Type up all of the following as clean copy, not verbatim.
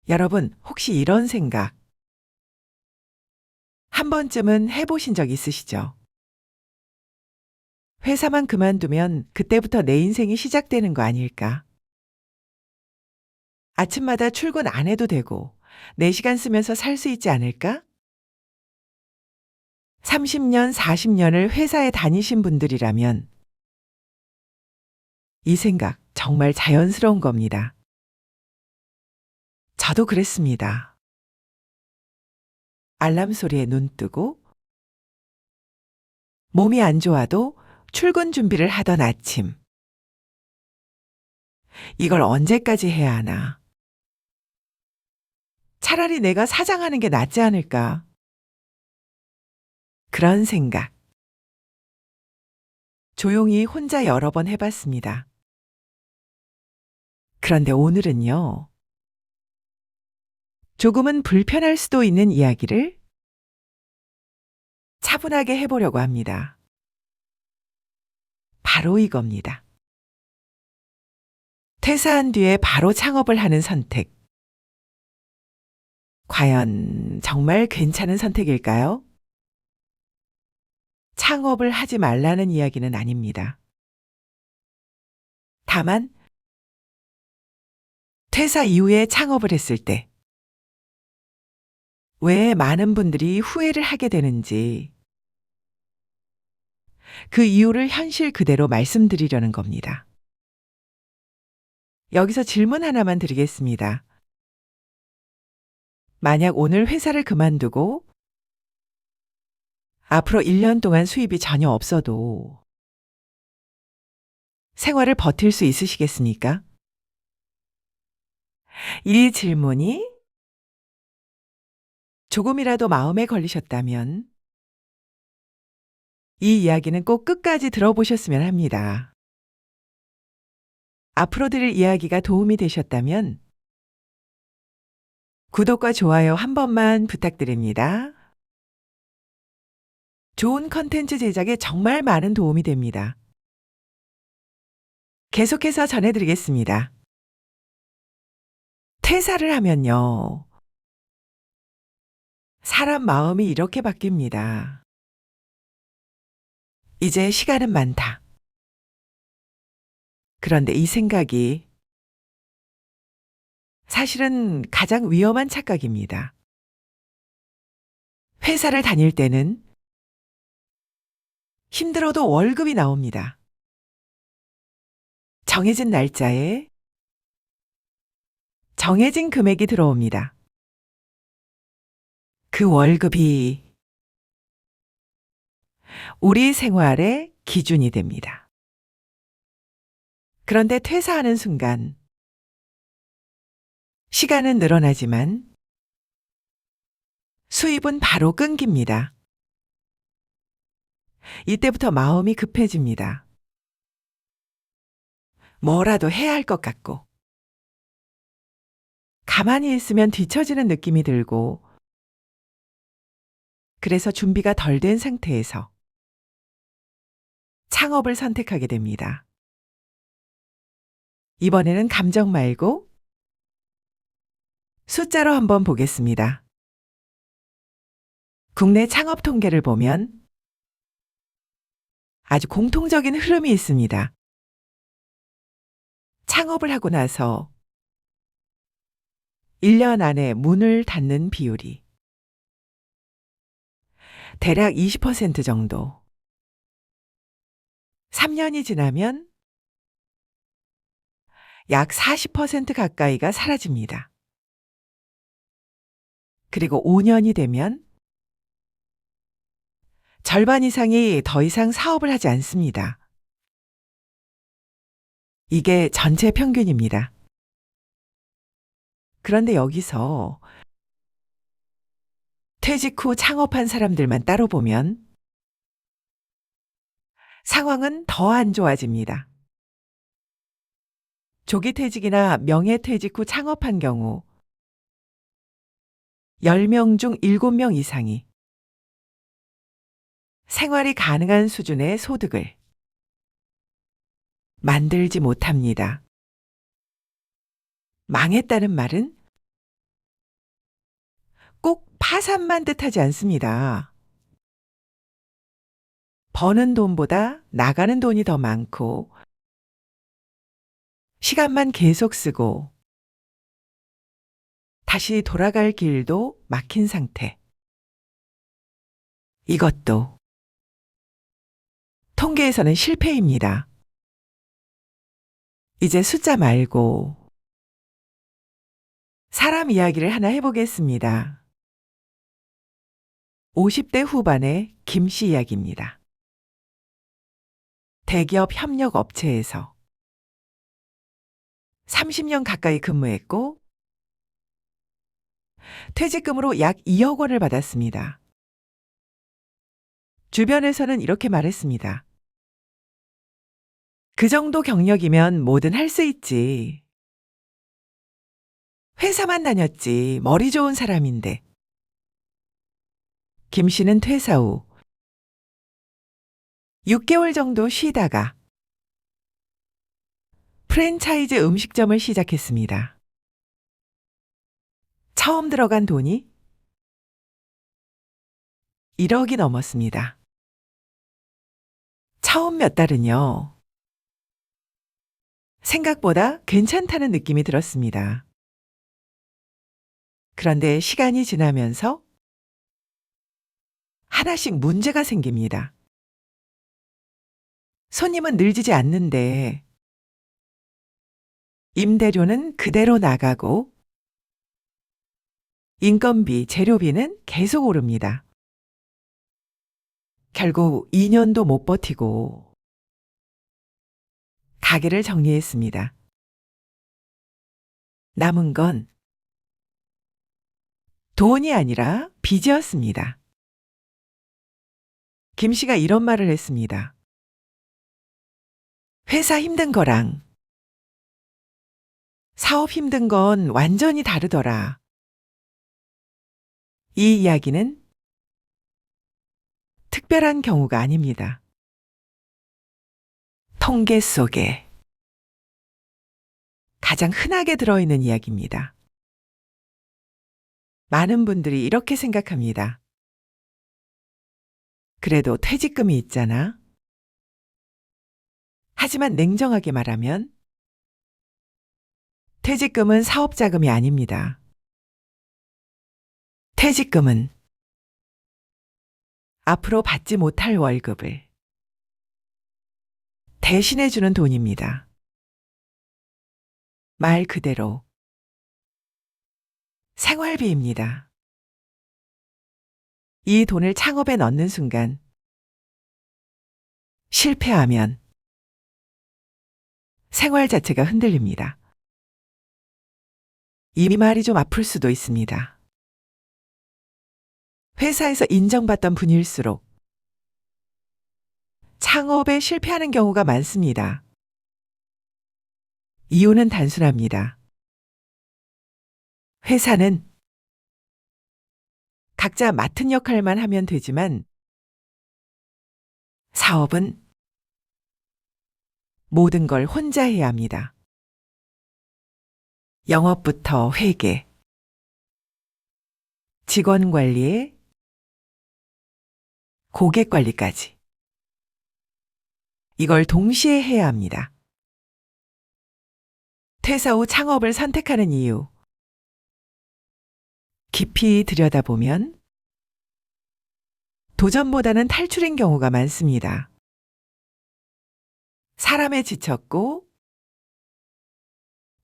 여러분, 혹시 이런 생각 한 번쯤은 해보신 적 있으시죠? 회사만 그만두면 그때부터 내 인생이 시작되는 거 아닐까? 아침마다 출근 안 해도 되고, 내 시간 쓰면서 살 수 있지 않을까? 30년, 40년을 회사에 다니신 분들이라면 이 생각 정말 자연스러운 겁니다. 저도 그랬습니다. 알람 소리에 눈 뜨고, 몸이 안 좋아도 출근 준비를 하던 아침. 이걸 언제까지 해야 하나? 차라리 내가 사장하는 게 낫지 않을까? 그런 생각. 조용히 혼자 여러 번 해봤습니다. 그런데 오늘은요, 조금은 불편할 수도 있는 이야기를 차분하게 해보려고 합니다. 바로 이겁니다. 퇴사한 뒤에 바로 창업을 하는 선택. 과연 정말 괜찮은 선택일까요? 창업을 하지 말라는 이야기는 아닙니다. 다만, 퇴사 이후에 창업을 했을 때, 왜 많은 분들이 후회를 하게 되는지, 그 이유를 현실 그대로 말씀드리려는 겁니다. 여기서 질문 하나만 드리겠습니다. 만약 오늘 회사를 그만두고 앞으로 1년 동안 수입이 전혀 없어도 생활을 버틸 수 있으시겠습니까? 이 질문이 조금이라도 마음에 걸리셨다면 이 이야기는 꼭 끝까지 들어보셨으면 합니다. 앞으로 드릴 이야기가 도움이 되셨다면 구독과 좋아요 한 번만 부탁드립니다. 좋은 컨텐츠 제작에 정말 많은 도움이 됩니다. 계속해서 전해드리겠습니다. 퇴사를 하면요, 사람 마음이 이렇게 바뀝니다. 이제 시간은 많다. 그런데 이 생각이 사실은 가장 위험한 착각입니다. 회사를 다닐 때는 힘들어도 월급이 나옵니다. 정해진 날짜에 정해진 금액이 들어옵니다. 그 월급이 우리 생활의 기준이 됩니다. 그런데 퇴사하는 순간 시간은 늘어나지만 수입은 바로 끊깁니다. 이때부터 마음이 급해집니다. 뭐라도 해야 할 것 같고, 가만히 있으면 뒤처지는 느낌이 들고, 그래서 준비가 덜 된 상태에서 창업을 선택하게 됩니다. 이번에는 감정 말고 숫자로 한번 보겠습니다. 국내 창업 통계를 보면 아주 공통적인 흐름이 있습니다. 창업을 하고 나서 1년 안에 문을 닫는 비율이 대략 20% 정도, 3년이 지나면 약 40% 가까이가 사라집니다. 그리고 5년이 되면 절반 이상이 더 이상 사업을 하지 않습니다. 이게 전체 평균입니다. 그런데 여기서 퇴직 후 창업한 사람들만 따로 보면 상황은 더 안 좋아집니다. 조기 퇴직이나 명예퇴직 후 창업한 경우 10명 중 7명 이상이 생활이 가능한 수준의 소득을 만들지 못합니다. 망했다는 말은 꼭 파산만 뜻하지 않습니다. 버는 돈보다 나가는 돈이 더 많고 시간만 계속 쓰고 다시 돌아갈 길도 막힌 상태. 이것도 통계에서는 실패입니다. 이제 숫자 말고 사람 이야기를 하나 해보겠습니다. 50대 후반의 김 씨 이야기입니다. 대기업 협력 업체에서 30년 가까이 근무했고 퇴직금으로 약 2억 원을 받았습니다. 주변에서는 이렇게 말했습니다. 그 정도 경력이면 뭐든 할 수 있지. 회사만 다녔지 머리 좋은 사람인데. 김 씨는 퇴사 후 6개월 정도 쉬다가 프랜차이즈 음식점을 시작했습니다. 처음 들어간 돈이 1억이 넘었습니다. 처음 몇 달은요. 생각보다 괜찮다는 느낌이 들었습니다. 그런데 시간이 지나면서 하나씩 문제가 생깁니다. 손님은 늘지지 않는데 임대료는 그대로 나가고 인건비, 재료비는 계속 오릅니다. 결국 2년도 못 버티고 가게를 정리했습니다. 남은 건 돈이 아니라 빚이었습니다. 김 씨가 이런 말을 했습니다. 회사 힘든 거랑 사업 힘든 건 완전히 다르더라. 이 이야기는 특별한 경우가 아닙니다. 통계 속에 가장 흔하게 들어있는 이야기입니다. 많은 분들이 이렇게 생각합니다. 그래도 퇴직금이 있잖아. 하지만 냉정하게 말하면 퇴직금은 사업자금이 아닙니다. 퇴직금은 앞으로 받지 못할 월급을 대신해 주는 돈입니다. 말 그대로 생활비입니다. 이 돈을 창업에 넣는 순간 실패하면 생활 자체가 흔들립니다. 이 말이 좀 아플 수도 있습니다. 회사에서 인정받던 분일수록 창업에 실패하는 경우가 많습니다. 이유는 단순합니다. 회사는 각자 맡은 역할만 하면 되지만 사업은 모든 걸 혼자 해야 합니다. 영업부터 회계, 직원 관리에 고객 관리까지. 이걸 동시에 해야 합니다. 퇴사 후 창업을 선택하는 이유. 깊이 들여다보면 도전보다는 탈출인 경우가 많습니다. 사람에 지쳤고,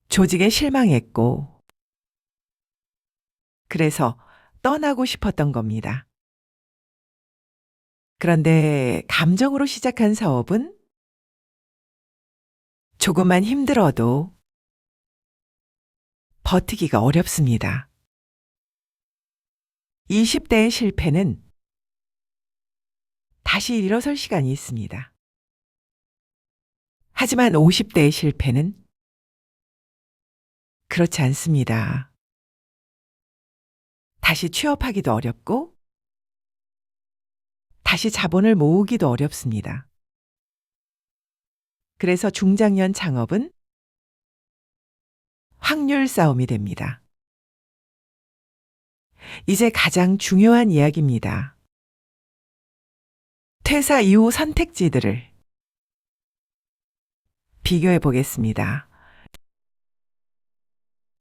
조직에 실망했고, 그래서 떠나고 싶었던 겁니다. 그런데 감정으로 시작한 사업은 조금만 힘들어도 버티기가 어렵습니다. 20대의 실패는 다시 일어설 시간이 있습니다. 하지만 50대의 실패는 그렇지 않습니다. 다시 취업하기도 어렵고, 다시 자본을 모으기도 어렵습니다. 그래서 중장년 창업은 확률 싸움이 됩니다. 이제 가장 중요한 이야기입니다. 퇴사 이후 선택지들을 비교해 보겠습니다.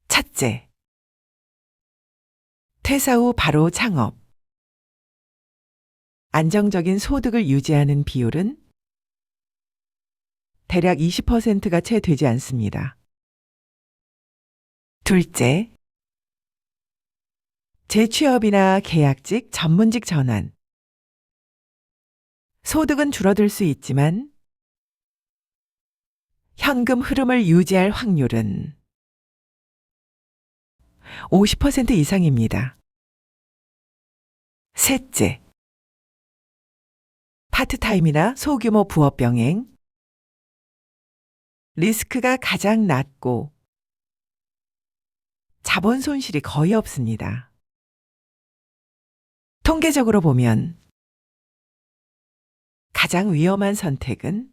첫째, 퇴사 후 바로 창업. 안정적인 소득을 유지하는 비율은 대략 20%가 채 되지 않습니다. 둘째, 재취업이나 계약직, 전문직 전환. 소득은 줄어들 수 있지만 현금 흐름을 유지할 확률은 50% 이상입니다. 셋째, 파트타임이나 소규모 부업 병행. 리스크가 가장 낮고 자본 손실이 거의 없습니다. 통계적으로 보면 가장 위험한 선택은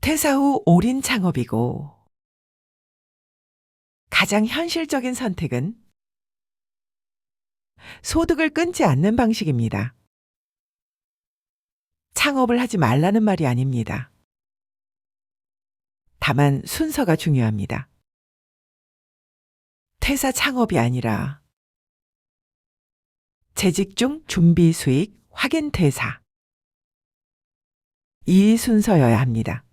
퇴사 후 올인 창업이고 가장 현실적인 선택은 소득을 끊지 않는 방식입니다. 창업을 하지 말라는 말이 아닙니다. 다만 순서가 중요합니다. 퇴사 창업이 아니라 재직 중 준비 수익, 확인 퇴사. 이 순서여야 합니다.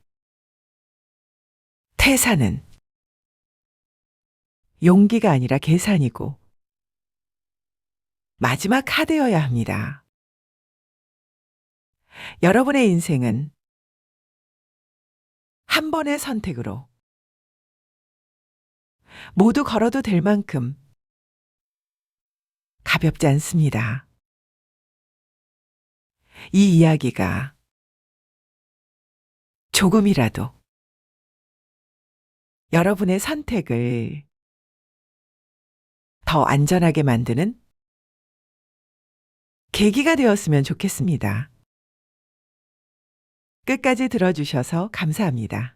퇴사는 용기가 아니라 계산이고 마지막 카드여야 합니다. 여러분의 인생은 한 번의 선택으로 모두 걸어도 될 만큼 가볍지 않습니다. 이 이야기가 조금이라도 여러분의 선택을 더 안전하게 만드는 계기가 되었으면 좋겠습니다. 끝까지 들어주셔서 감사합니다.